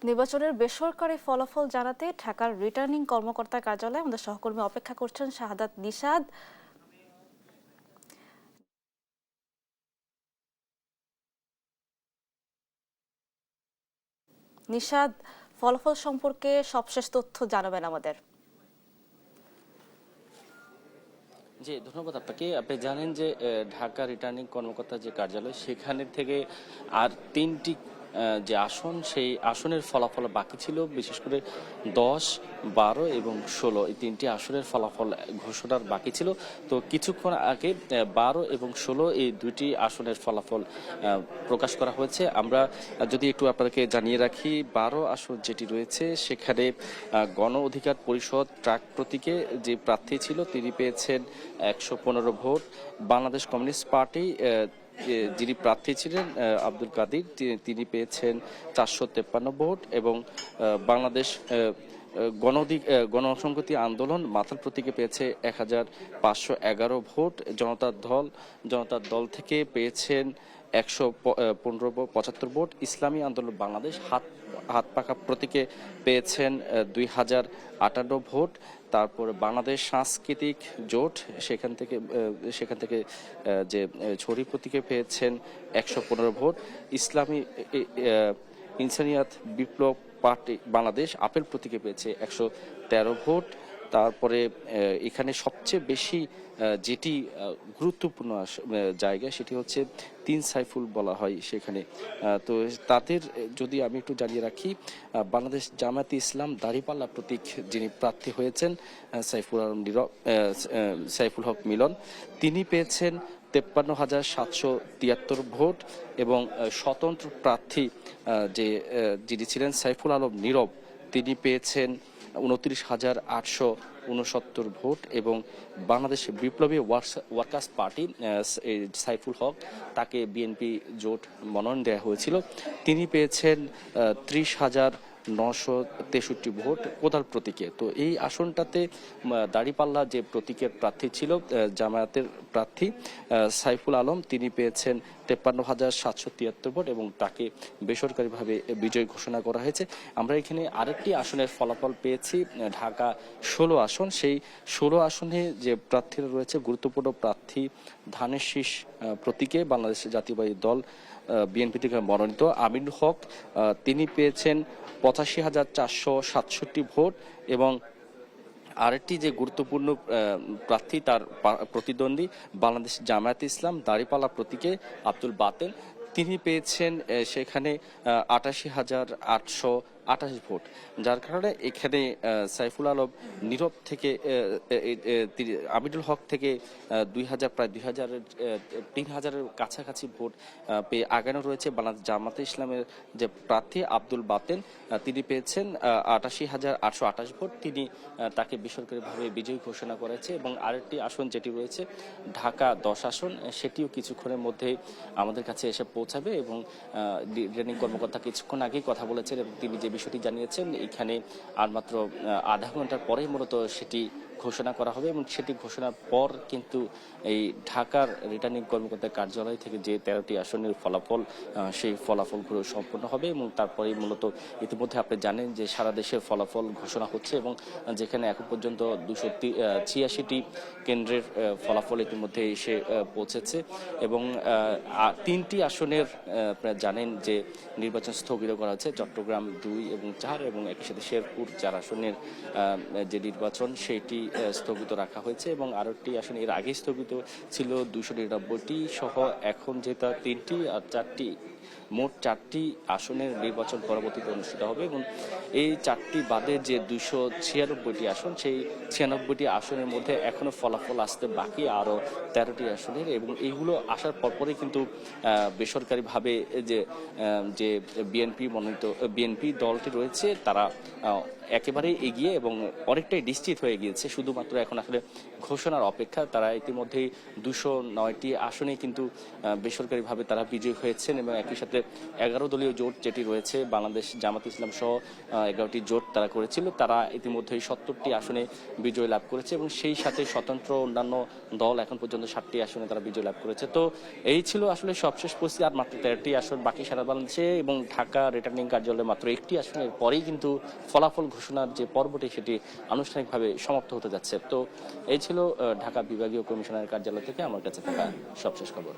নির্বাচনের বেসরকারি ফলাফল জানাতে ঢাকার রিটার্নিং কর্মকর্তার কার্যালয়ে আমাদের সহকর্মী অপেক্ষা করছেন শাহাদাত নিশাদ। নিশাদ, ফলাফল সম্পর্কে সবশেষ তথ্য জানাবেন আমাদের। জি, ধন্যবাদ আপনাকে। আপনি জানেন যে ঢাকা রিটার্নিং কর্মকর্তার যে কার্যালয় সেখানে থেকে আর তিনটি যে আসন সেই আসনের ফলাফল বাকি ছিল, বিশেষ করে 10, 12 এবং 16 এই তিনটি আসনের ফলাফল ঘোষণার বাকি ছিল। তো কিছুক্ষণ আগে 12 এবং 16 এই দুইটি আসনের ফলাফল প্রকাশ করা হয়েছে। আমরা যদি একটু আপনাকে জানিয়ে রাখি, 12 আসন যেটি রয়েছে সেখানে গণ অধিকার পরিষদ ট্রাক প্রতীকে যে প্রার্থী ছিল তিনি পেয়েছেন 115 ভোট। বাংলাদেশ কমিউনিস্ট পার্টি যিনি প্রার্থী ছিলেন আব্দুল কাদির, তিনি পেয়েছেন 453 ভোট এবং বাংলাদেশ গণসংহতি আন্দোলন মাথার প্রতীকে পেয়েছে 1511 ভোট। জনতার দল থেকে পেয়েছেন 175 ভোট। ইসলামী আন্দোলন বাংলাদেশ হাত পাখা প্রতীকে পেয়েছেন 2058 ভোট। তারপর বাংলাদেশ সাংস্কৃতিক জোট সেখান থেকে যে ছড়ি প্রতীকে পেয়েছেন 115 ভোট। ইসলামী ইনসানিয়াত বিপ্লব পার্টি বাংলাদেশ আপেল প্রতীকে পেয়েছে 113 ভোট। তারপরে এখানে সবচেয়ে বেশি যেটি গুরুত্বপূর্ণ জায়গা সেটি হচ্ছে 3 সাইফুল বলা হয় সেখানে। তো তাদের যদি আমি একটু জানিয়ে রাখি, বাংলাদেশ জামায়াতে ইসলাম দাঁড়িপাল্লা প্রতীক যিনি প্রার্থী হয়েছেন সাইফুল হক মিলন, তিনি পেয়েছেন 53,773 ভোট এবং স্বতন্ত্র প্রার্থী যিনি ছিলেন সাইফুল আলম নীরব, তিনি পেয়েছেন 29,869 ভোট এবং বাংলাদেশ বিপ্লবী ওয়ার্কার্স পার্টি সাইফুল হক, তাকে বিএনপি জোট মনোনয়ন দেওয়া হয়েছিল, তিনি পেয়েছেন 30,963 ভোট কোদাল প্রতীকে। তো এই আসনটাতে দাঁড়িপাল্লা যে প্রতীকের প্রার্থী ছিল জামায়াতের প্রার্থী সাইফুল আলম, তিনি পেয়েছেন 53,773 ভোট এবং তাকে বেসরকারিভাবে বিজয়ী ঘোষণা করা হয়েছে। আমরা এখানে আরেকটি আসনের ফলাফল পেয়েছি, ঢাকা 16 আসন। সেই 16 আসনে যে প্রার্থীরা রয়েছে, গুরুত্বপূর্ণ প্রার্থী ধানের শীষ প্রতীকে বাংলাদেশ জাতীয়বাদী দল বিএনপি থেকে মনোনীত আমিনুল হক, তিনি পেয়েছেন 85,467 ভোট এবং আরেকটি যে গুরুত্বপূর্ণ প্রার্থী তার প্রতিদ্বন্দ্বী বাংলাদেশ জামায়াতে ইসলাম দাঁড়িপাল্লা প্রতীকে আব্দুল বাতেন, তিনি পেয়েছেন সেখানে 88,828 ভোট। যার কারণে এখানে সাইফুল আলম নীরব থেকে আমিনুল হক থেকে 3,000-এর কাছাকাছি ভোট পেয়ে আগানো রয়েছে। বাংলাদেশ জামাতে ইসলামের যে প্রার্থী আব্দুল বাতেন, তিনি পেয়েছেন 88,828 ভোট। তাকে বেসরকারিভাবে বিজয়ী ঘোষণা করেছে। এবং আরেকটি আসন যেটি রয়েছে ঢাকা 10 আসন, সেটিও কিছুক্ষণের মধ্যে আমাদের কাছে এসে পৌঁছাবে এবং রিটার্নিং কর্মকর্তা কিছুক্ষণ আগেই কথা বলেছেন এবং তিনি যে বিষয়টি জানিয়েছেন এখানে আর মাত্র আধা ঘন্টার পরেই মূলত সেটি ঘোষণা করা হবে এবং সেটি ঘোষণার পর কিন্তু এই ঢাকার রিটার্নিং কর্মকর্তার কার্যালয় থেকে যে 13টি আসনের ফলাফল, সেই ফলাফলগুলো সম্পন্ন হবে এবং তারপরেই মূলত ইতিমধ্যে আপনি জানেন যে সারা দেশের ফলাফল ঘোষণা হচ্ছে এবং যেখানে এখন পর্যন্ত 286টি কেন্দ্রের ফলাফল ইতিমধ্যে এসে পৌঁছেছে এবং 3টি আসনের আপনারা জানেন যে নির্বাচন স্থগিত করা হচ্ছে, চট্টগ্রাম 2 এবং 4 এবং একই সাথে শেরপুর 4 আসনের যে নির্বাচন সেটি স্থগিত রাখা হয়েছে এবং আরও একটি আসন এর আগে স্থগিত ছিল 299টি সহ এখন যেটা 3টি আর 4টি, মোট 4টি আসনের নির্বাচন পরবর্তীতে অনুষ্ঠিত হবে এবং এই 4টি বাদে যে 296টি আসন, সেই 96টি আসনের মধ্যে এখনো ফলাফল আসতে বাকি আরও 13টি আসনের এবং এইগুলো আসার পরপরই কিন্তু বেসরকারিভাবে যে বিএনপি মনোনীত বিএনপি দলটি রয়েছে তারা একেবারে এগিয়ে এবং অনেকটাই নিশ্চিত হয়ে গিয়েছে। শুধুমাত্র এখন আসলে ঘোষণার অপেক্ষা। তারা ইতিমধ্যেই 209টি আসনে কিন্তু বেসরকারিভাবে তারা বিজয়ী হয়েছেন এবং একই সাথে 11 দলীয় জোট যেটি রয়েছে বাংলাদেশ জামাত ইসলাম সহ 11টি জোট তারা করেছিল, তারা ইতিমধ্যেই 70টি আসনে বিজয় লাভ করেছে এবং সেই সাথে স্বতন্ত্র অন্যান্য দল এখন পর্যন্ত 7টি আসনে তারা বিজয় লাভ করেছে। তো এই ছিল আসলে সবশেষ পরিস্থিতি। আর মাত্র 13টি আসন বাকি সারা বাংলাদেশে এবং ঢাকা রিটার্নিং কার্যালয়ে মাত্র একটি আসনের পরেই কিন্তু ফলাফল ঘোষণার যে পর্বটি সেটি আনুষ্ঠানিকভাবে সমাপ্ত হতে যাচ্ছে। তো এই ছিল ঢাকা বিভাগীয় কমিশনারের কার্যালয় থেকে আমার কাছে থাকা সবশেষ খবর।